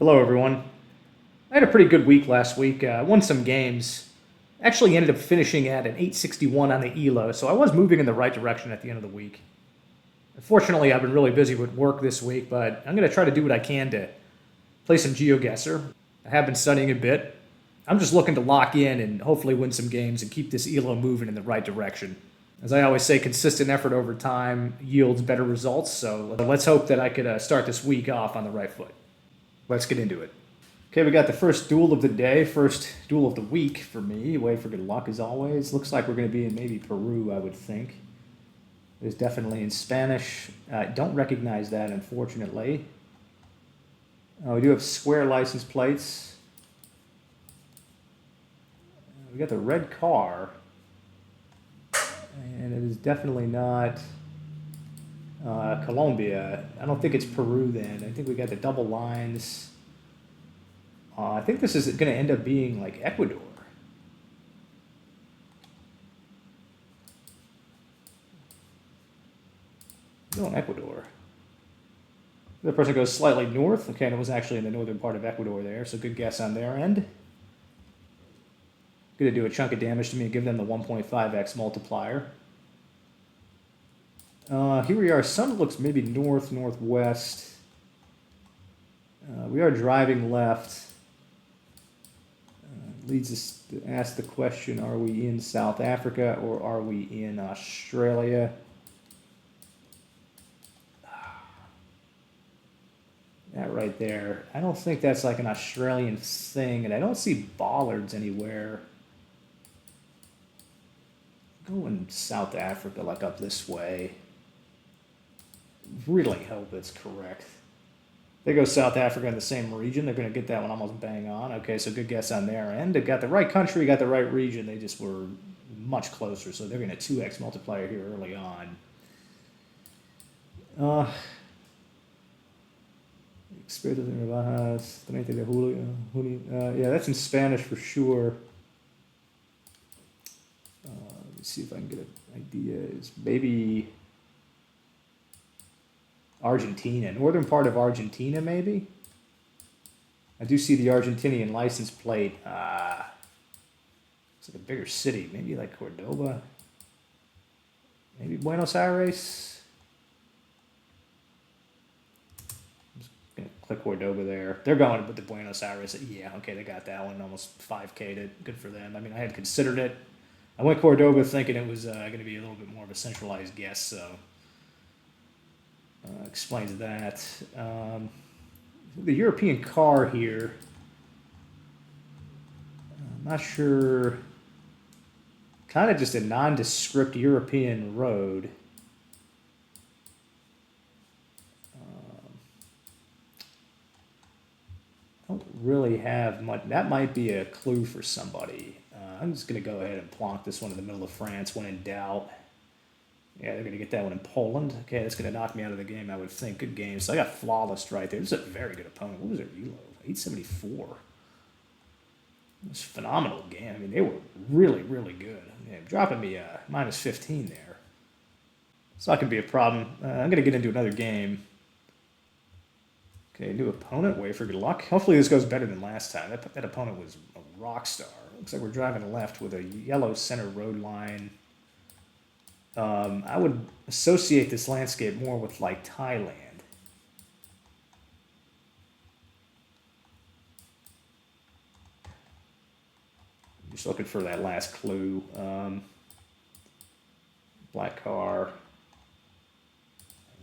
Hello, everyone. I had a pretty good week last week. Won some games. Actually, ended up finishing at an 861 on the ELO, so I was moving in the right direction at the end of the week. Unfortunately, I've been really busy with work this week, but I'm going to try to do what I can to play some GeoGuessr. I have been studying a bit. I'm just looking to lock in and hopefully win some games and keep this ELO moving in the right direction. As I always say, consistent effort over time yields better results, so let's hope that I could start this week off on the right foot. Let's get into it. Okay, we got the first duel of the day, first duel of the week for me. Way for good luck as always. Looks like we're going to be in maybe Peru, I would think. There's definitely in Spanish. I don't recognize that, unfortunately. We do have square license plates. We got the red car. And it is definitely not Colombia. I don't think it's Peru then. I think we got the double lines. I think this is going to end up being like Ecuador. No, Ecuador. The person goes slightly north. Okay, and it was actually in the northern part of Ecuador there, so good guess on their end. Going to do a chunk of damage to me and give them the 1.5x multiplier. Here we are. Sun looks maybe north, northwest. We are driving left. Leads us to ask the question, are we in South Africa or are we in Australia? That right there. I don't think that's like an Australian thing, and I don't see bollards anywhere. Going South Africa, like up this way. Really hope it's correct. They go South Africa in the same region. They're going to get that one almost bang on. Okay, so good guess on their end. They got the right country, got the right region. They just were much closer, so they're going to 2x multiplier here early on. Yeah, that's in Spanish for sure. Let me see if I can get an idea. It's maybe Argentina, northern part of Argentina, maybe. I do see the Argentinian license plate. It's like a bigger city, maybe like Cordoba, maybe Buenos Aires. I'm just gonna click Cordoba there. They're going with the Buenos Aires. Yeah, okay, they got that one, almost 5K'd it. Good for them. I mean, I had considered it. I went Cordoba thinking it was going to be a little bit more of a centralized guess, so. Explains that. The European car here, I'm not sure, kind of just a nondescript European road. I don't really have much. That might be a clue for somebody. I'm just going to go ahead and plonk this one in the middle of France when in doubt. Yeah, they're going to get that one in Poland. Okay, that's going to knock me out of the game, I would think. Good game. So I got flawless right there. This is a very good opponent. What was their elo? 874. It was a phenomenal game. I mean, they were really, really good. Yeah, dropping me minus 15 there. So that could be a problem. I'm going to get into another game. Okay, new opponent. Way for good luck. Hopefully this goes better than last time. That opponent was a rock star. Looks like we're driving left with a yellow center road line. I would associate this landscape more with like Thailand. Just looking for that last clue. Black car.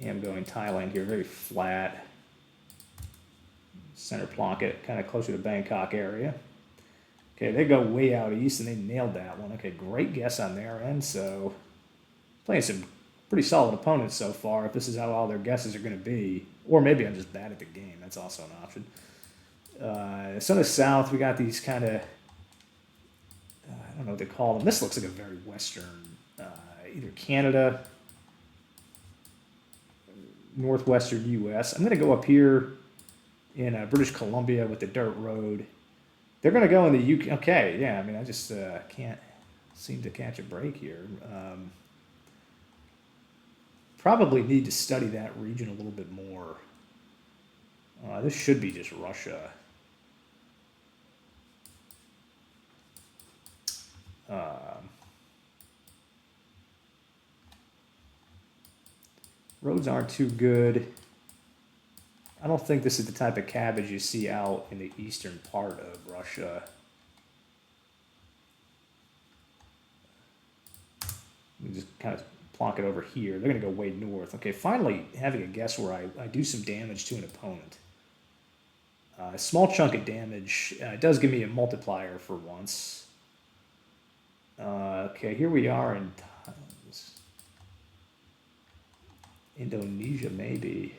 I am going Thailand here, very flat. Center plonk it, kind of closer to Bangkok area. Okay, they go way out east and they nailed that one. Okay, great guess on their end, so playing some pretty solid opponents so far, if this is how all their guesses are going to be. Or maybe I'm just bad at the game. That's also an option. So the south, we got these kind of, I don't know what they call them. This looks like a very western, either Canada, northwestern U.S. I'm going to go up here in British Columbia with the dirt road. They're going to go in the UK. Okay, yeah, I mean, I just can't seem to catch a break here. Probably need to study that region a little bit more. This should be just Russia. Roads aren't too good. I don't think this is the type of cabbage you see out in the eastern part of Russia. We just kind of plonk it over here. They're going to go way north. Okay, finally having a guess where I do some damage to an opponent. A small chunk of damage. It does give me a multiplier for once. Okay, here we are in Indonesia, maybe.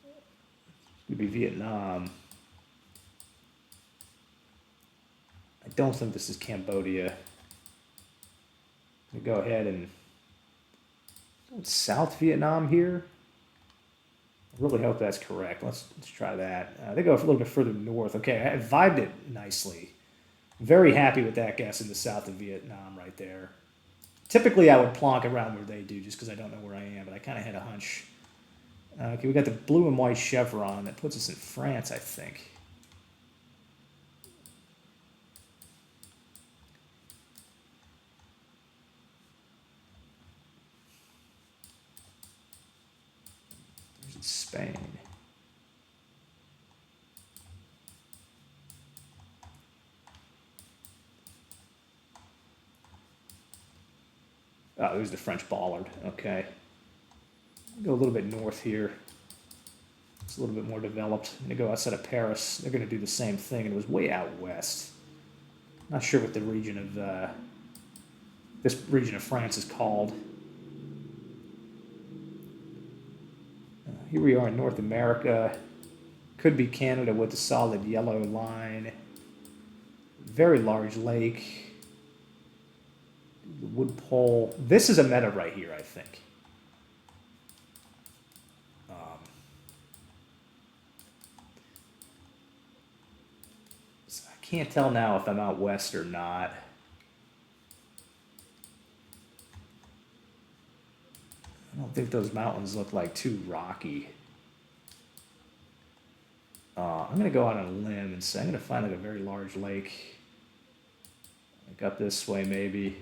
It would be Vietnam. I don't think this is Cambodia. I'm going to go ahead and South Vietnam here. I really hope that's correct. Let's try that. They go a little bit further north. Okay, I vibed it nicely. Very happy with that guess in the south of Vietnam right there. Typically, I would plonk around where they do just because I don't know where I am, but I kind of had a hunch. Okay, we got the blue and white chevron. That puts us in France, I think. There's Spain. Oh, there's the French bollard. Okay. Go a little bit north here. It's a little bit more developed. I'm going to go outside of Paris. They're going to do the same thing. And it was way out west. Not sure what the region of this region of France is called. Here we are in North America. Could be Canada with the solid yellow line. Very large lake. The wood pole. This is a meta right here, I think. So I can't tell now if I'm out west or not. I don't think those mountains look like too rocky. I'm going to go out on a limb and say I'm going to find like a very large lake. Like up this way maybe.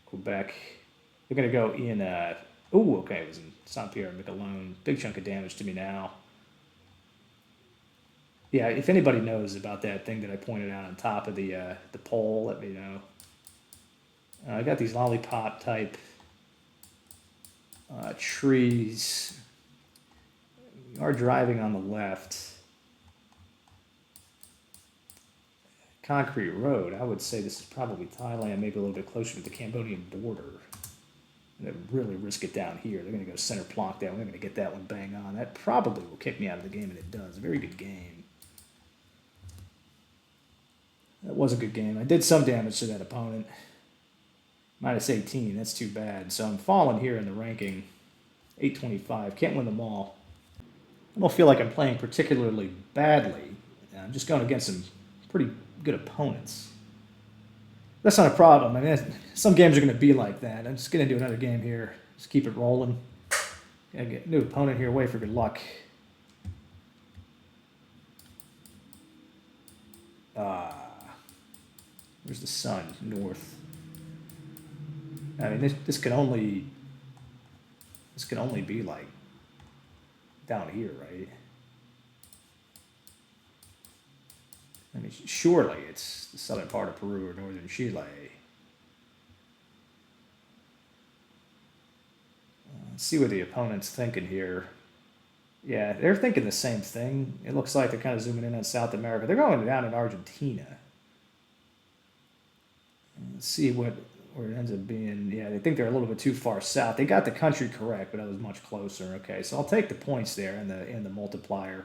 Quebec. They're going to go in, oh, okay, it was in Saint-Pierre-Miquelon. Big chunk of damage to me now. Yeah, if anybody knows about that thing that I pointed out on top of the pole, let me know. I got these lollipop type trees. We are driving on the left. Concrete road. I would say this is probably Thailand, maybe a little bit closer to the Cambodian border. And they really risk it down here. They're going to go center plonk that one. They're going to get that one bang on. That probably will kick me out of the game, and it does. A very good game. That was a good game. I did some damage to that opponent. Minus 18. That's too bad. So I'm falling here in the ranking. 825. Can't win them all. I don't feel like I'm playing particularly badly. I'm just going against some pretty good opponents. That's not a problem. I mean, some games are going to be like that. I'm just going to do another game here. Just keep it rolling. Gotta get a new opponent here. Wait for good luck. Where's the sun? North. I mean, this can only be like down here, right? I mean, surely it's the southern part of Peru or northern Chile. Let's see what the opponent's thinking here. Yeah, they're thinking the same thing. It looks like they're kind of zooming in on South America. They're going down in Argentina. Let's see where it ends up being. Yeah, they think they're a little bit too far south. They got the country correct, but I was much closer. Okay, so I'll take the points there and the multiplier.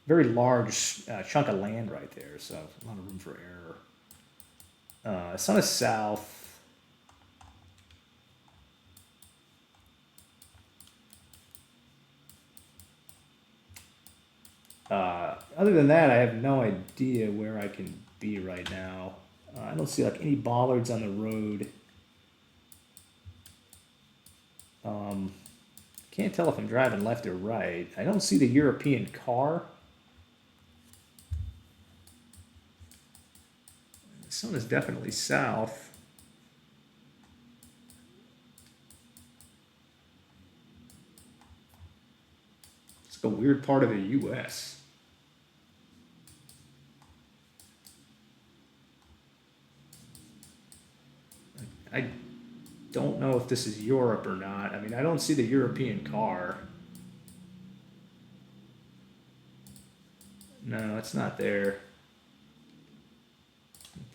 Very large chunk of land right there, so a lot of room for error. Sun is south. Other than that, I have no idea where I can be right now. I don't see like any bollards on the road. Can't tell if I'm driving left or right. I don't see the European car. The sun is definitely south. It's like a weird part of the U.S. I don't know if this is Europe or not. I mean, I don't see the European car. No, it's not there.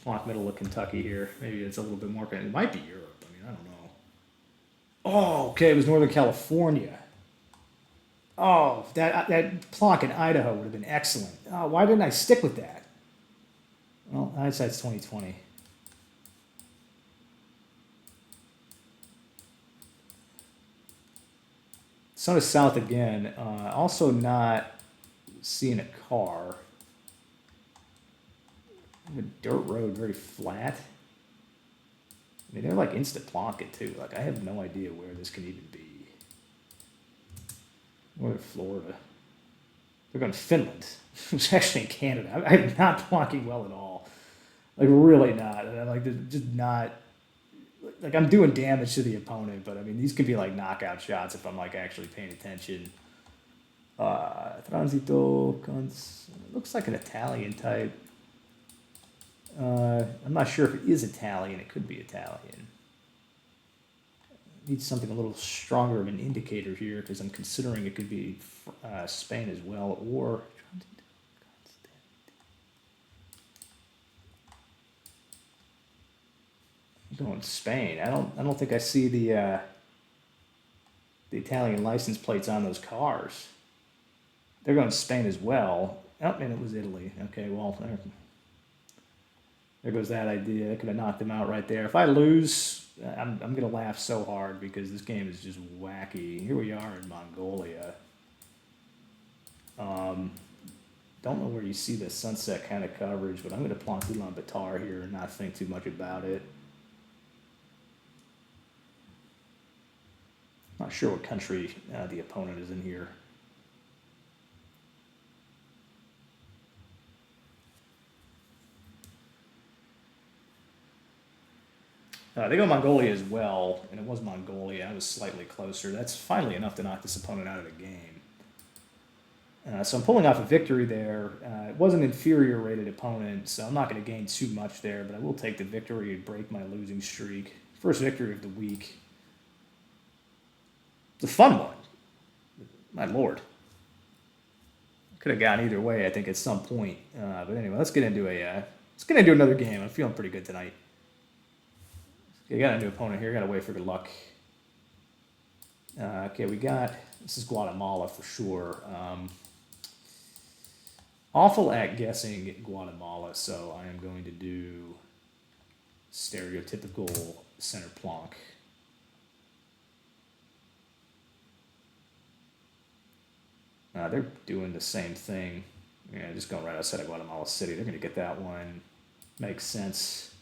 Plonk middle of Kentucky here. Maybe it's a little bit more. It might be Europe. I mean, I don't know. Oh, okay. It was Northern California. Oh, that Plonk in Idaho would have been excellent. Oh, why didn't I stick with that? Well, hindsight's 2020. Sun is south again. Also not seeing a car. A dirt road, very flat. I mean, they're like instant plonking too. Like, I have no idea where this can even be. Or Florida. They're going to Finland. It's actually in Canada. I'm not plonking well at all. Like, really not. And I'm like, just not. Like, I'm doing damage to the opponent, but I mean, these could be like knockout shots if I'm like actually paying attention. Transito, looks like an Italian type. I'm not sure if it is Italian. It could be Italian. Need something a little stronger of an indicator here because I'm considering it could be Spain as well, or I'm going Spain. I don't think I see the Italian license plates on those cars. They're going Spain as well. Oh, and it was Italy. Okay, well, there goes that idea. I could have knocked them out right there. If I lose, I'm going to laugh so hard because this game is just wacky. Here we are in Mongolia. Don't know where you see the sunset kind of coverage, but I'm going to plonk Ulaanbaatar here and not think too much about it. Not sure what country the opponent is in here. They go Mongolia as well, and it was Mongolia. I was slightly closer. That's finally enough to knock this opponent out of the game. So I'm pulling off a victory there. It was an inferior rated opponent, so I'm not going to gain too much there, but I will take the victory and break my losing streak. First victory of the week. It's a fun one. My lord. Could have gone either way, I think, at some point. But anyway, let's get into another game. I'm feeling pretty good tonight. You got a new opponent here. Got to wait for good luck. Okay, this is Guatemala for sure. Awful at guessing Guatemala, so I am going to do stereotypical center plonk. They're doing the same thing. Yeah, just going right outside of Guatemala City. They're going to get that one. Makes sense.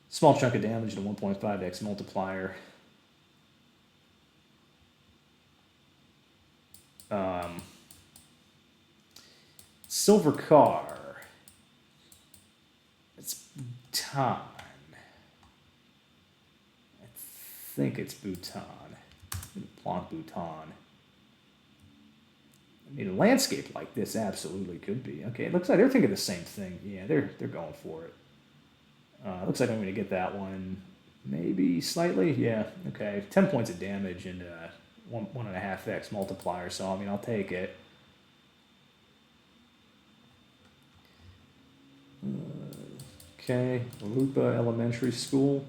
Small chunk of damage to 1.5x multiplier. Silver car. It's Bhutan. I think it's Bhutan. Plonk Bhutan. I mean, a landscape like this absolutely could be. Okay, it looks like they're thinking the same thing. Yeah, they're going for it. Looks like I'm going to get that one. Maybe slightly. Yeah, okay. 10 points of damage and 1.5x multiplier, so I mean, I'll take it. Okay, Lupa Elementary School.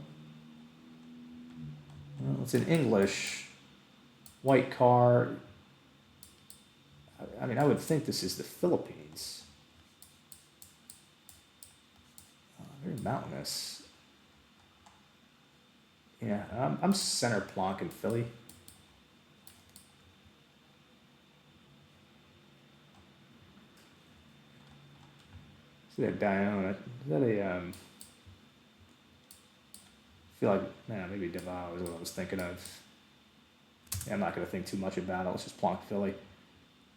Well, it's in English. White car. I mean, I would think this is the Philippines. Very mountainous. Yeah, I'm center plonk in Philly. See that Dione? Is that a feel like, maybe Davao is what I was thinking of. Yeah, I'm not going to think too much about it. Let's just plonk Philly.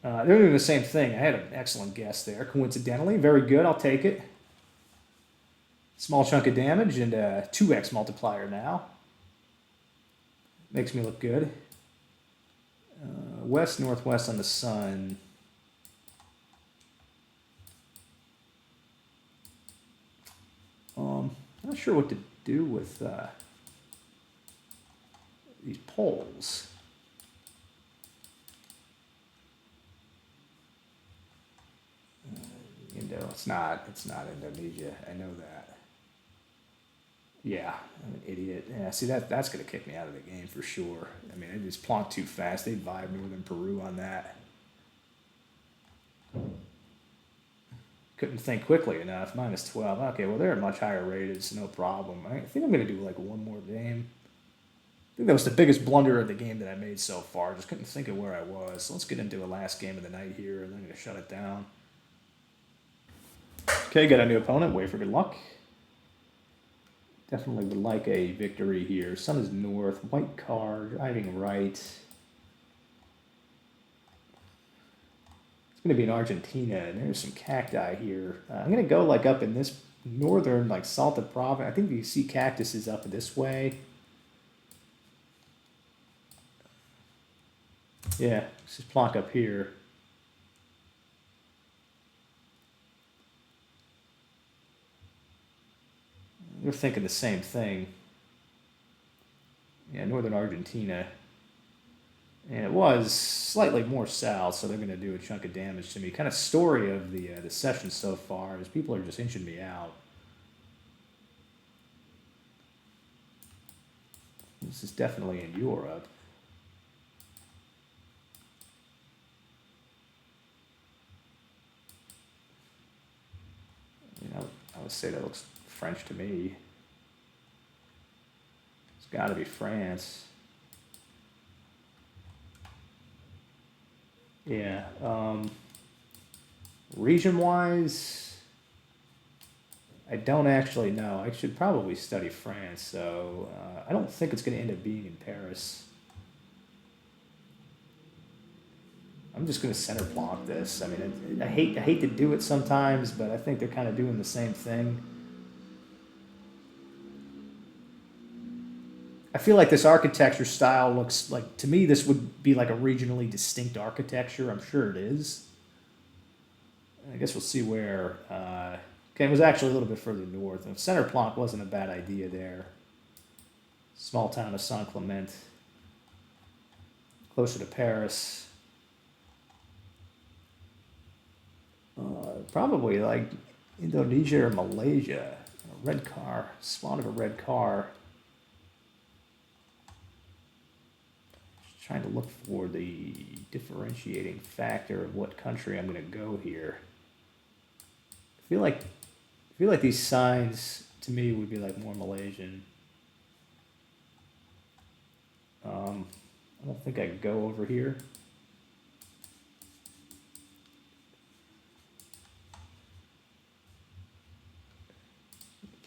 They're doing the same thing. I had an excellent guess there, coincidentally. Very good. I'll take it. Small chunk of damage and a 2x multiplier now. Makes me look good. West, northwest on the sun. Not sure what to do with these poles. It's not Indonesia. I know that. Yeah, I'm an idiot. Yeah, see that's gonna kick me out of the game for sure. I mean, I just plonked too fast. They vibe Northern Peru on that. Couldn't think quickly enough. Minus 12. Okay, well they're much higher rated, so no problem. I think I'm gonna do like one more game. I think that was the biggest blunder of the game that I made so far. Just couldn't think of where I was. So let's get into a last game of the night here, and then I'm gonna shut it down. Okay, got a new opponent. Wait for good luck. Definitely would like a victory here. Sun is north. White car, driving right. It's going to be in Argentina, and there's some cacti here. I'm going to go like up in this northern, like Salta province. I think you see cactuses up this way. Yeah, let's just plonk up here. We're thinking the same thing. Yeah, northern Argentina. And it was slightly more south, so they're going to do a chunk of damage to me. Kind of story of the session so far is people are just inching me out. This is definitely in Europe. I would say that looks French to me. It's got to be France. Yeah. Region-wise, I don't actually know. I should probably study France, so I don't think it's going to end up being in Paris. I'm just going to center block this. I mean, I hate to do it sometimes, but I think they're kind of doing the same thing. I feel like this architecture style looks like, to me, this would be like a regionally distinct architecture. I'm sure it is. I guess we'll see where. Okay, it was actually a little bit further north. And center plonk wasn't a bad idea there. Small town of Saint Clement. Closer to Paris. Probably like Indonesia or Malaysia. A red car. Spawn of a red car. Trying to look for the differentiating factor of what country I'm going to go here. I feel like these signs to me would be like more Malaysian. I don't think I could go over here.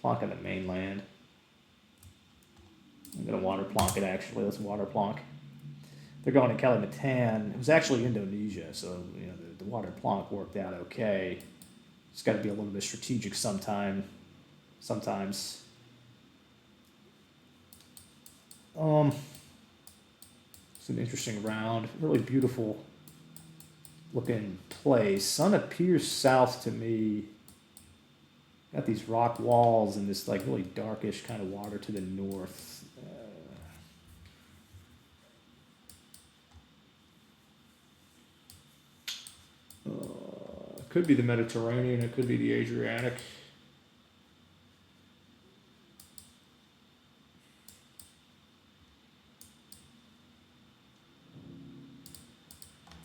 Plonk on the mainland. I'm going to water plonk it actually. Let's water plonk. They're going to Kalimantan. It was actually Indonesia, so the water plonk worked out okay. It's got to be a little bit strategic sometimes. It's an interesting round. Really beautiful looking place. Sun appears south to me. Got these rock walls and this like really darkish kind of water to the north. Could be the Mediterranean, it could be the Adriatic.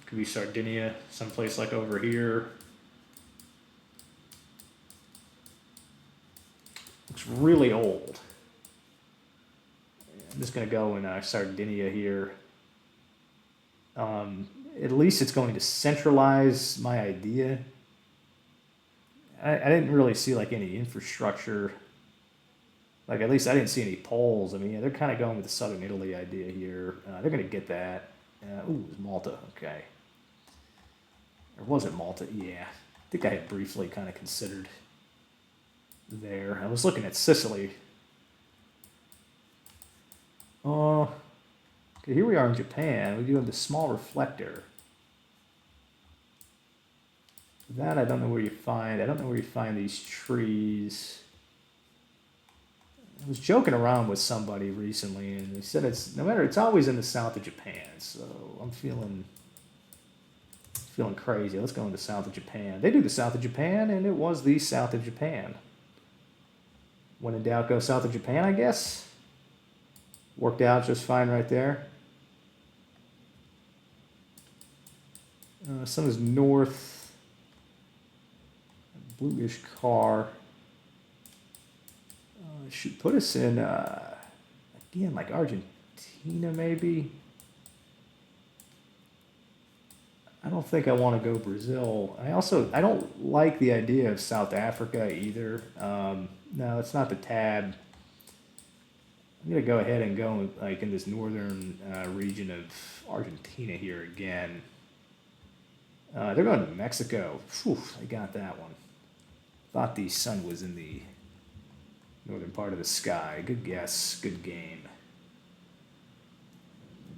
Could be Sardinia, someplace like over here. Looks really old. I'm just going to go in Sardinia here. At least it's going to centralize my idea. I didn't really see like any infrastructure Like, at least I didn't see any polls. I mean, yeah, they're kind of going with the Southern Italy idea here. They're going to get that. Ooh, it was Malta. Okay. Or was it Malta? Yeah. I think I had briefly kind of considered there. I was looking at Sicily. Oh, okay, here we are in Japan. We do have the small reflector. That I don't know where you find. I don't know where you find these trees. I was joking around with somebody recently, and they said it's always in the south of Japan. So I'm feeling crazy. Let's go in the south of Japan. They do the south of Japan, and it was the south of Japan. When in doubt, go south of Japan, I guess. Worked out just fine right there. Sun is north. Bluish car. Should put us in, again, like Argentina, maybe. I don't think I want to go Brazil. I don't like the idea of South Africa either. No, it's not the tab. I'm going to go ahead and go like in this northern region of Argentina here again. They're going to Mexico. Whew, they got that one. Thought the sun was in the northern part of the sky. Good guess. Good game.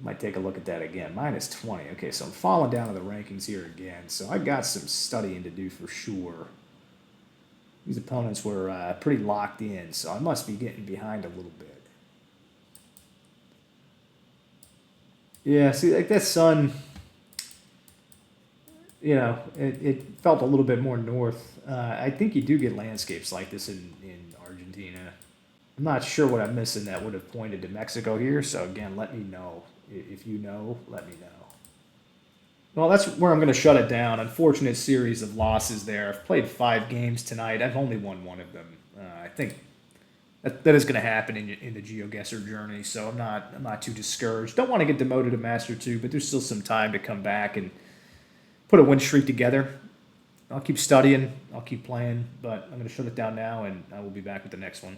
Might take a look at that again. Minus 20. Okay, so I'm falling down to the rankings here again. So I've got some studying to do for sure. These opponents were pretty locked in, so I must be getting behind a little bit. Yeah, see, like that sun, you know, it felt a little bit more north. I think you do get landscapes like this in Argentina. I'm not sure what I'm missing that would have pointed to Mexico here, so again, let me know. If you know, let me know. Well, that's where I'm going to shut it down. Unfortunate series of losses there. I've played 5 games tonight. I've only won one of them. I think that is going to happen in the GeoGuessr journey, so I'm not too discouraged. Don't want to get demoted to Master 2, but there's still some time to come back and put a win streak together. I'll keep studying. I'll keep playing, but I'm going to shut it down now, and I will be back with the next one.